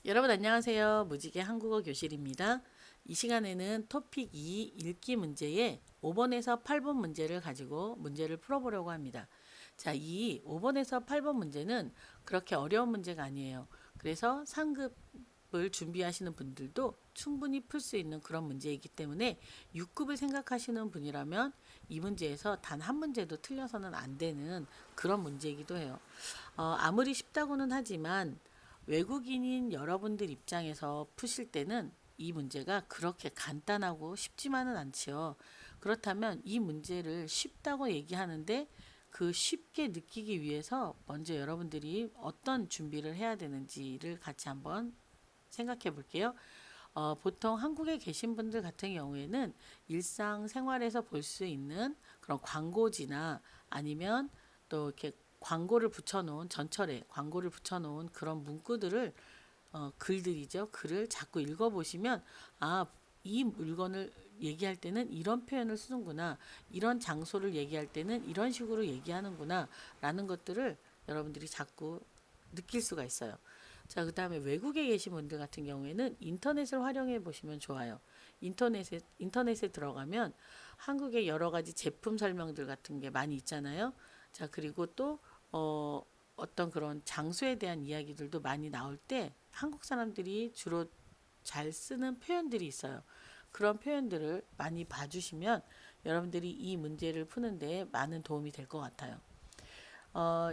여러분 안녕하세요. 무지개 한국어 교실입니다. 이 시간에는 토픽 2 읽기 문제의 5번에서 8번 문제를 가지고 문제를 풀어보려고 합니다. 자, 이 5번에서 8번 문제는 그렇게 어려운 문제가 아니에요. 그래서 상급을 준비하시는 분들도 충분히 풀 수 있는 그런 문제이기 때문에 6급을 생각하시는 분이라면 이 문제에서 단 한 문제도 틀려서는 안 되는 그런 문제이기도 해요. 아무리 쉽다고는 하지만 외국인인 여러분들 입장에서 푸실 때는 이 문제가 그렇게 간단하고 쉽지만은 않지요. 그렇다면 이 문제를 쉽다고 얘기하는데 그 쉽게 느끼기 위해서 먼저 여러분들이 어떤 준비를 해야 되는지를 같이 한번 생각해 볼게요. 보통 한국에 계신 분들 같은 경우에는 일상생활에서 볼 수 있는 그런 광고지나 아니면 또 이렇게 광고를 붙여놓은 전철에 광고를 붙여놓은 그런 문구들을 글들이죠. 글을 자꾸 읽어보시면 이 물건을 얘기할 때는 이런 표현을 쓰는구나. 이런 장소를 얘기할 때는 이런 식으로 얘기하는구나. 라는 것들을 여러분들이 자꾸 느낄 수가 있어요. 자, 그 다음에 외국에 계신 분들 같은 경우에는 인터넷을 활용해 보시면 좋아요. 인터넷에 들어가면 한국의 여러 가지 제품 설명들 같은 게 많이 있잖아요. 자, 그리고 또, 어떤 그런 장소에 대한 이야기들도 많이 나올 때 한국 사람들이 주로 잘 쓰는 표현들이 있어요. 그런 표현들을 많이 봐주시면 여러분들이 이 문제를 푸는데 많은 도움이 될 것 같아요.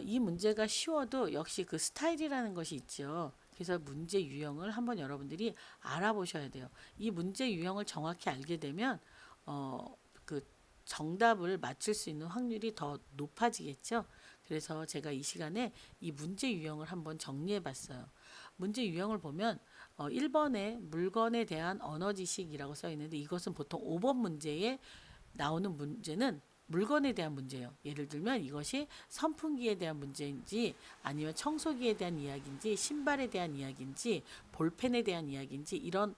이 문제가 쉬워도 역시 그 스타일이라는 것이 있죠. 그래서 문제 유형을 한번 여러분들이 알아보셔야 돼요. 이 문제 유형을 정확히 알게 되면 그 정답을 맞출 수 있는 확률이 더 높아지겠죠. 그래서 제가 이 시간에 이 문제 유형을 한번 정리해 봤어요. 문제 유형을 보면 1번에 물건에 대한 언어 지식이라고 써 있는데 이것은 보통 5번 문제에 나오는 문제는 물건에 대한 문제예요. 예를 들면 이것이 선풍기에 대한 문제인지 아니면 청소기에 대한 이야기인지 신발에 대한 이야기인지 볼펜에 대한 이야기인지 이런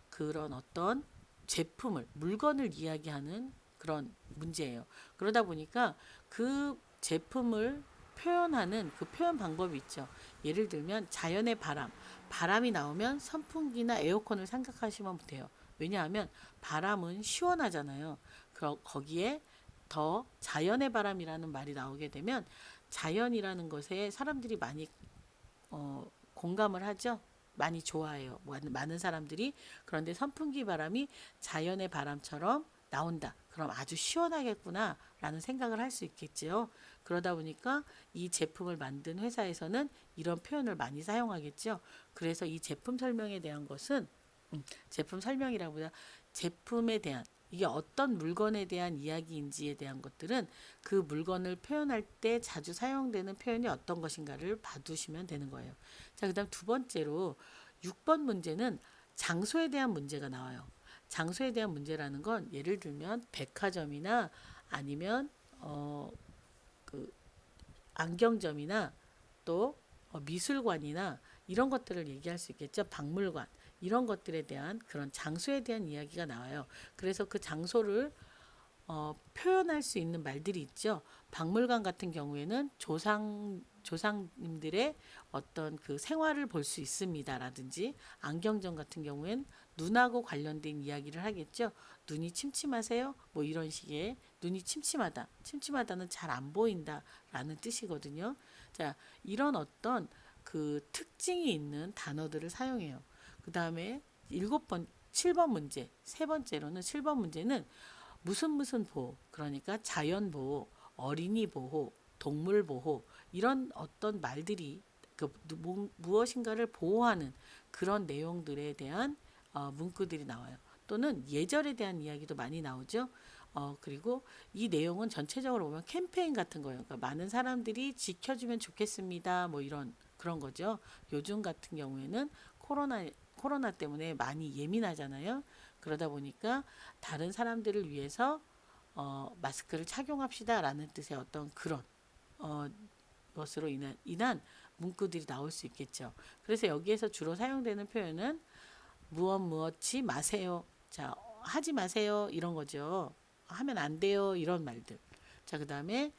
그런 어떤 제품을 물건을 이야기하는 그런 문제예요. 그러다 보니까 그 제품을 표현하는 그 표현 방법이 있죠. 예를 들면 자연의 바람이 나오면 선풍기나 에어컨을 생각하시면 돼요. 왜냐하면 바람은 시원하잖아요. 거기에 더 자연의 바람이라는 말이 나오게 되면 자연이라는 것에 사람들이 많이 공감을 하죠. 많이 좋아해요. 많은 사람들이. 그런데 선풍기 바람이 자연의 바람처럼 나온다. 그럼 아주 시원하겠구나 라는 생각을 할 수 있겠지요. 그러다 보니까 이 제품을 만든 회사에서는 이런 표현을 많이 사용하겠죠. 그래서 이 제품 설명에 대한 것은 제품 설명이라보다 제품에 대한 이게 어떤 물건에 대한 이야기인지에 대한 것들은 그 물건을 표현할 때 자주 사용되는 표현이 어떤 것인가를 봐두시면 되는 거예요. 자, 그다음 두 번째로 6번 문제는 장소에 대한 문제가 나와요. 장소에 대한 문제라는 건 예를 들면 백화점이나 아니면 그 안경점이나 또 미술관이나 이런 것들을 얘기할 수 있겠죠. 박물관 이런 것들에 대한 그런 장소에 대한 이야기가 나와요. 그래서 그 장소를 표현할 수 있는 말들이 있죠. 박물관 같은 경우에는 조상님들의 어떤 그 생활을 볼 수 있습니다라든지 안경점 같은 경우엔 눈하고 관련된 이야기를 하겠죠. 눈이 침침하세요? 뭐 이런 식의 눈이 침침하다. 침침하다는 잘 안 보인다라는 뜻이거든요. 자, 이런 어떤 그 특징이 있는 단어들을 사용해요. 그 다음에 7번 문제, 세 번째로는 7번 문제는 무슨 보호, 그러니까 자연 보호, 어린이 보호, 동물 보호 이런 어떤 말들이 그 무엇인가를 보호하는 그런 내용들에 대한 문구들이 나와요. 또는 예절에 대한 이야기도 많이 나오죠. 그리고 이 내용은 전체적으로 보면 캠페인 같은 거예요. 그러니까 많은 사람들이 지켜주면 좋겠습니다. 뭐 이런 그런 거죠. 요즘 같은 경우에는 코로나 때문에 많이 예민하잖아요. 그러다 보니까 다른 사람들을 위해서 마스크를 착용합시다라는 뜻의 어떤 그런 어, 것으로 인한 문구들이 나올 수 있겠죠. 그래서 여기에서 주로 사용되는 표현은 무엇이 마세요. 자, 하지 마세요. 이런 거죠. 하면 안 돼요. 이런 말들. 자, 그 다음에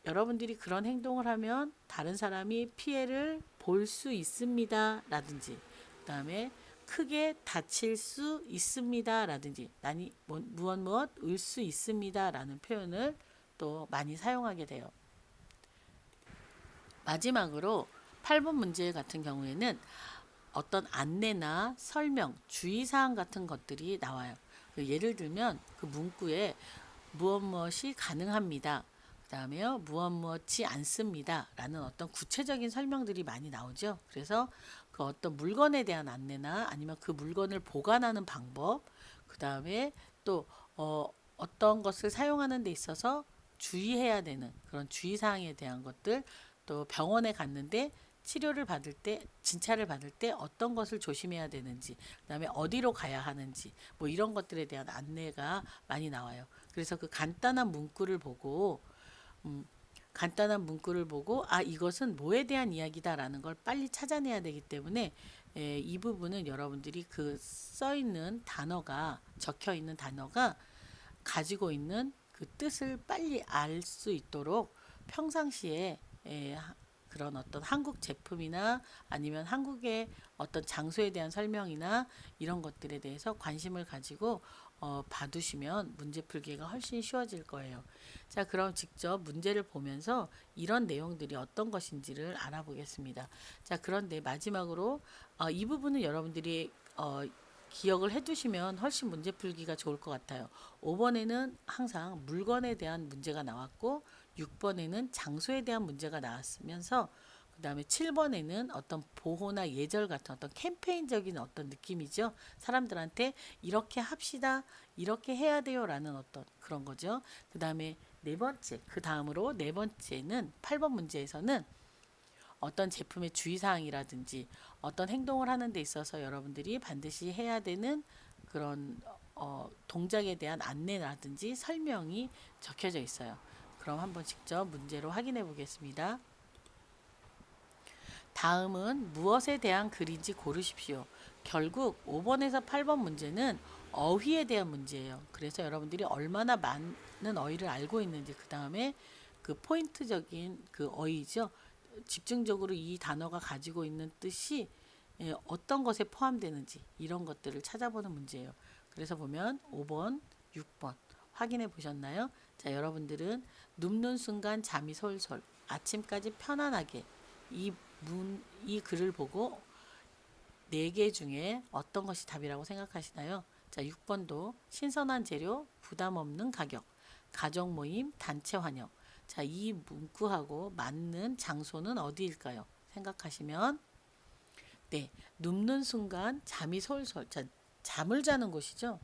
여러분들이 그런 행동을 하면 다른 사람이 피해를 볼 수 있습니다 라든지, 그 다음에 크게 다칠 수 있습니다 라든지, 무엇 을 수 있습니다 라는 표현을 또 많이 사용하게 돼요. 마지막으로 8번 문제 같은 경우에는 어떤 안내나 설명, 주의사항 같은 것들이 나와요. 예를 들면 그 문구에 무엇이 가능합니다. 그 다음에 무엇이 않습니다. 라는 어떤 구체적인 설명들이 많이 나오죠. 그래서 그 어떤 물건에 대한 안내나 아니면 그 물건을 보관하는 방법, 그 다음에 또 어떤 것을 사용하는 데 있어서 주의해야 되는 그런 주의사항에 대한 것들, 또 병원에 갔는데 치료를 받을 때, 진찰을 받을 때 어떤 것을 조심해야 되는지, 그다음에 어디로 가야 하는지, 뭐 이런 것들에 대한 안내가 많이 나와요. 그래서 그 간단한 문구를 보고 아, 이것은 뭐에 대한 이야기다라는 걸 빨리 찾아내야 되기 때문에 이 부분은 여러분들이 그 써 있는 단어가, 적혀 있는 단어가 가지고 있는 그 뜻을 빨리 알 수 있도록 평상시에 그런 어떤 한국 제품이나 아니면 한국의 어떤 장소에 대한 설명이나 이런 것들에 대해서 관심을 가지고 봐두시면 문제 풀기가 훨씬 쉬워질 거예요. 자, 그럼 직접 문제를 보면서 이런 내용들이 어떤 것인지를 알아보겠습니다. 자, 그런데 마지막으로 이 부분은 여러분들이 기억을 해두시면 훨씬 문제 풀기가 좋을 것 같아요. 5번에는 항상 물건에 대한 문제가 나왔고 6번에는 장소에 대한 문제가 나왔으면서 그 다음에 7번에는 어떤 보호나 예절 같은 어떤 캠페인적인 어떤 느낌이죠. 사람들한테 이렇게 합시다, 이렇게 해야 돼요 라는 어떤 그런 거죠. 그 다음에 그 다음으로 네 번째는 8번 문제에서는 어떤 제품의 주의사항이라든지 어떤 행동을 하는 데 있어서 여러분들이 반드시 해야 되는 그런 동작에 대한 안내라든지 설명이 적혀져 있어요. 그럼 한번 직접 문제로 확인해 보겠습니다. 다음은 무엇에 대한 글인지 고르십시오. 결국 5번에서 8번 문제는 어휘에 대한 문제예요. 그래서 여러분들이 얼마나 많은 어휘를 알고 있는지, 그 다음에 그 포인트적인 그 어휘죠. 집중적으로 이 단어가 가지고 있는 뜻이 어떤 것에 포함되는지 이런 것들을 찾아보는 문제예요. 그래서 보면 5번, 6번 확인해 보셨나요? 자, 여러분들은 눕는 순간 잠이 솔솔, 아침까지 편안하게, 이 글을 보고 4개 중에 어떤 것이 답이라고 생각하시나요? 자, 6번도 신선한 재료, 부담 없는 가격, 가족 모임, 단체 환영. 자, 이 문구하고 맞는 장소는 어디일까요? 생각하시면 네, 눕는 순간 잠이 솔솔. 자, 잠을 자는 곳이죠.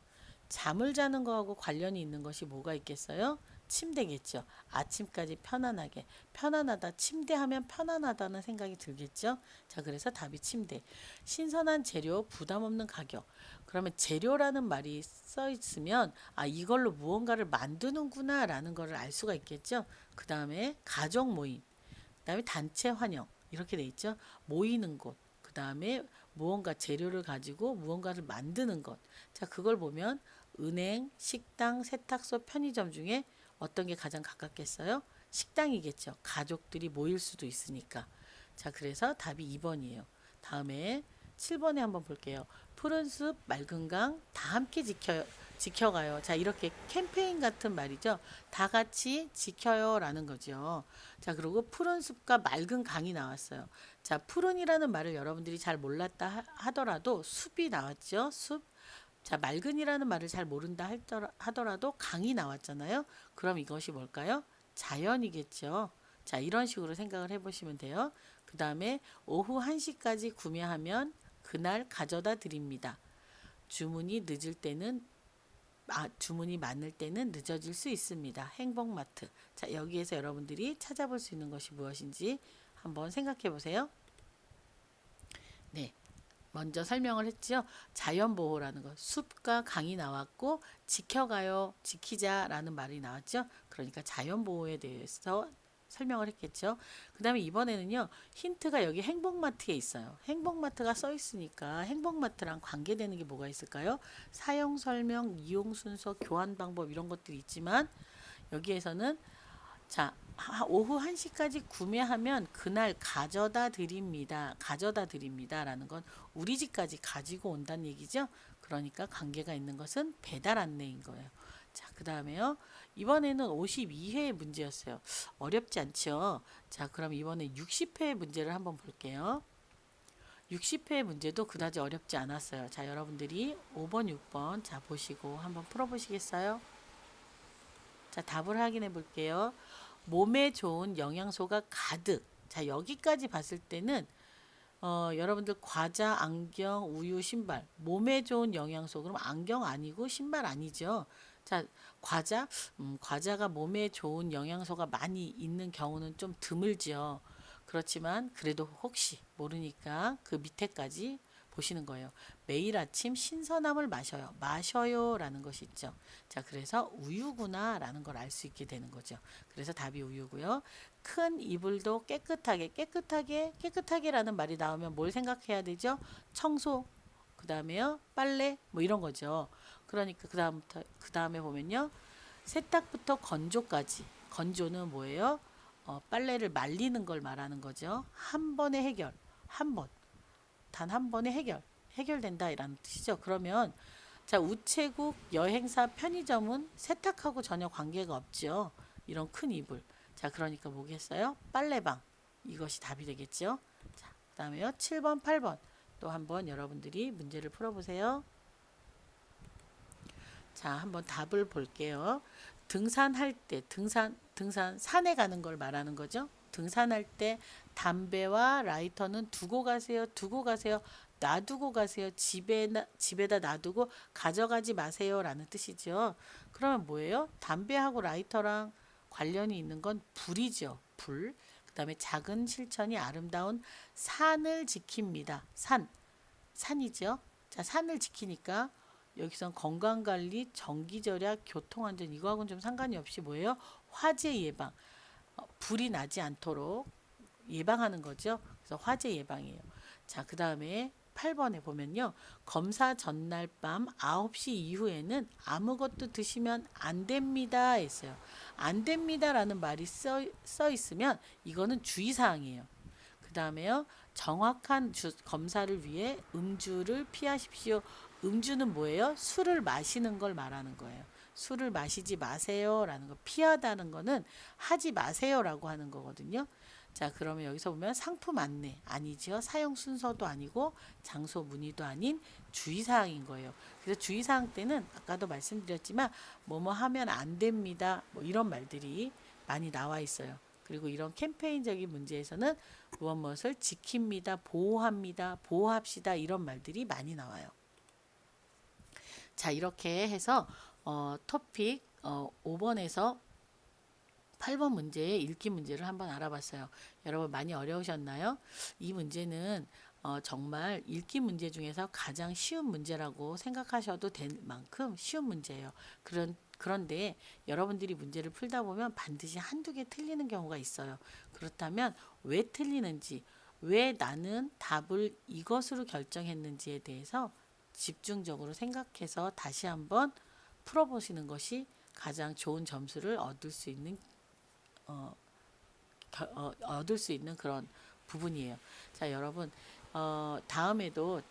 잠을 자는 거하고 관련이 있는 것이 뭐가 있겠어요? 침대겠죠. 아침까지 편안하게. 편안하다. 침대하면 편안하다는 생각이 들겠죠. 자, 그래서 답이 침대. 신선한 재료, 부담 없는 가격. 그러면 재료라는 말이 써 있으면 아, 이걸로 무언가를 만드는구나 라는 것을 알 수가 있겠죠. 그 다음에 가족 모임. 그 다음에 단체 환영. 이렇게 돼 있죠. 모이는 곳. 그 다음에 무언가 재료를 가지고 무언가를 만드는 것. 자, 그걸 보면 은행, 식당, 세탁소, 편의점 중에 어떤 게 가장 가깝겠어요? 식당이겠죠. 가족들이 모일 수도 있으니까. 자, 그래서 답이 2번이에요. 다음에 7번에 한번 볼게요. 푸른 숲, 맑은 강, 다 함께 지켜가요. 자, 이렇게 캠페인 같은 말이죠. 다 같이 지켜요 라는 거죠. 자, 그리고 푸른 숲과 맑은 강이 나왔어요. 자, 푸른이라는 말을 여러분들이 잘 몰랐다 하더라도 숲이 나왔죠. 숲. 자, 맑은이라는 말을 잘 모른다 하더라도 강이 나왔잖아요. 그럼 이것이 뭘까요? 자연이겠죠. 자, 이런 식으로 생각을 해보시면 돼요. 그 다음에 오후 1시까지 구매하면 그날 가져다 드립니다. 주문이 많을 때는 늦어질 수 있습니다. 행복마트. 자, 여기에서 여러분들이 찾아볼 수 있는 것이 무엇인지 한번 생각해 보세요. 네. 먼저 설명을 했지요. 자연보호라는 것. 숲과 강이 나왔고 지켜가요, 지키자라는 말이 나왔죠. 그러니까 자연보호에 대해서 설명을 했겠죠. 그 다음에 이번에는요. 힌트가 여기 행복마트에 있어요. 행복마트가 써 있으니까 행복마트랑 관계되는 게 뭐가 있을까요? 사용 설명, 이용 순서, 교환 방법 이런 것들이 있지만 여기에서는 자, 오후 1시까지 구매하면 그날 가져다 드립니다. 가져다 드립니다라는 건 우리 집까지 가지고 온다는 얘기죠. 그러니까 관계가 있는 것은 배달 안내인 거예요. 자, 그다음에요. 이번에는 52회의 문제였어요. 어렵지 않죠? 자, 그럼 이번에 60회의 문제를 한번 볼게요. 60회 문제도 그다지 어렵지 않았어요. 자, 여러분들이 5번, 6번 자 보시고 한번 풀어보시겠어요? 자, 답을 확인해 볼게요. 몸에 좋은 영양소가 가득. 자, 여기까지 봤을 때는 여러분들 과자, 안경, 우유, 신발. 몸에 좋은 영양소. 그럼 안경 아니고 신발 아니죠. 자, 과자? 과자가 몸에 좋은 영양소가 많이 있는 경우는 좀 드물죠. 그렇지만 그래도 혹시 모르니까 그 밑에까지 보시는 거예요. 매일 아침 신선함을 마셔요. 마셔요라는 것이 있죠. 자, 그래서 우유구나 라는 걸 알 수 있게 되는 거죠. 그래서 답이 우유고요. 큰 이불도 깨끗하게라는 말이 나오면 뭘 생각해야 되죠? 청소, 그 다음에요, 빨래, 뭐 이런 거죠. 그러니까 그 다음에 보면요, 세탁부터 건조까지. 건조는 뭐예요? 빨래를 말리는 걸 말하는 거죠. 한 번의 해결, 한 번, 단 한 번의 해결된다 이라는 뜻이죠. 그러면 자, 우체국, 여행사, 편의점은 세탁하고 전혀 관계가 없죠. 이런 큰 이불. 자, 그러니까 뭐겠어요? 빨래방. 이것이 답이 되겠죠. 자, 그다음에요. 7번, 8번. 또 한번 여러분들이 문제를 풀어보세요. 자, 한번 답을 볼게요. 등산할 때, 등산, 산에 가는 걸 말하는 거죠. 등산할 때 담배와 라이터는 두고 가세요, 두고 가세요, 놔두고 가세요, 집에다 놔두고 가져가지 마세요라는 뜻이죠. 그러면 뭐예요? 담배하고 라이터랑 관련이 있는 건 불이죠. 불. 그다음에 작은 실천이 아름다운 산을 지킵니다. 산이죠. 자, 산을 지키니까 여기선 건강관리, 전기절약, 교통안전 이거하고는 좀 상관이 없이 뭐예요? 화재 예방, 불이 나지 않도록 예방하는 거죠. 그래서 화재 예방이에요. 자, 그 다음에 8번에 보면요. 검사 전날 밤 9시 이후에는 아무것도 드시면 안 됩니다 했어요. 안 됩니다라는 말이 써 있으면 이거는 주의사항이에요. 그 다음에요. 정확한 검사를 위해 음주를 피하십시오. 음주는 뭐예요? 술을 마시는 걸 말하는 거예요. 술을 마시지 마세요라는 거. 피하다는 거는 하지 마세요라고 하는 거거든요. 자, 그러면 여기서 보면 상품 안내 아니죠. 사용 순서도 아니고 장소 문의도 아닌 주의사항인 거예요. 그래서 주의사항 때는 아까도 말씀드렸지만 뭐뭐 하면 안 됩니다. 뭐 이런 말들이 많이 나와 있어요. 그리고 이런 캠페인적인 문제에서는 무엇을 지킵니다, 보호합니다, 보호합시다 이런 말들이 많이 나와요. 자, 이렇게 해서 토픽 5번에서 8번 문제의 읽기 문제를 한번 알아봤어요. 여러분 많이 어려우셨나요? 이 문제는 정말 읽기 문제 중에서 가장 쉬운 문제라고 생각하셔도 될 만큼 쉬운 문제예요. 그런데 여러분들이 문제를 풀다 보면 반드시 한두 개 틀리는 경우가 있어요. 그렇다면 왜 틀리는지, 왜 나는 답을 이것으로 결정했는지에 대해서 집중적으로 생각해서 다시 한번 풀어보시는 것이 가장 좋은 점수를 얻을 수 있는 그런 부분이에요. 자, 여러분 다음에도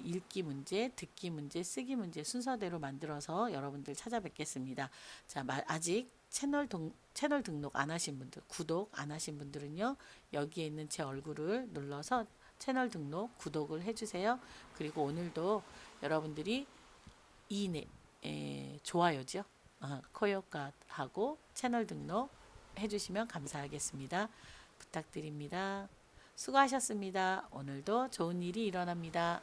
읽기 문제, 듣기 문제, 쓰기 문제 순서대로 만들어서 여러분들 찾아뵙겠습니다. 자, 아직 채널 등록 안 하신 분들, 구독 안 하신 분들은요, 여기에 있는 제 얼굴을 눌러서 채널 등록, 구독을 해주세요. 그리고 오늘도 여러분들이 좋아요죠. 코요카하고 채널 등록 해주시면 감사하겠습니다. 부탁드립니다. 수고하셨습니다. 오늘도 좋은 일이 일어납니다.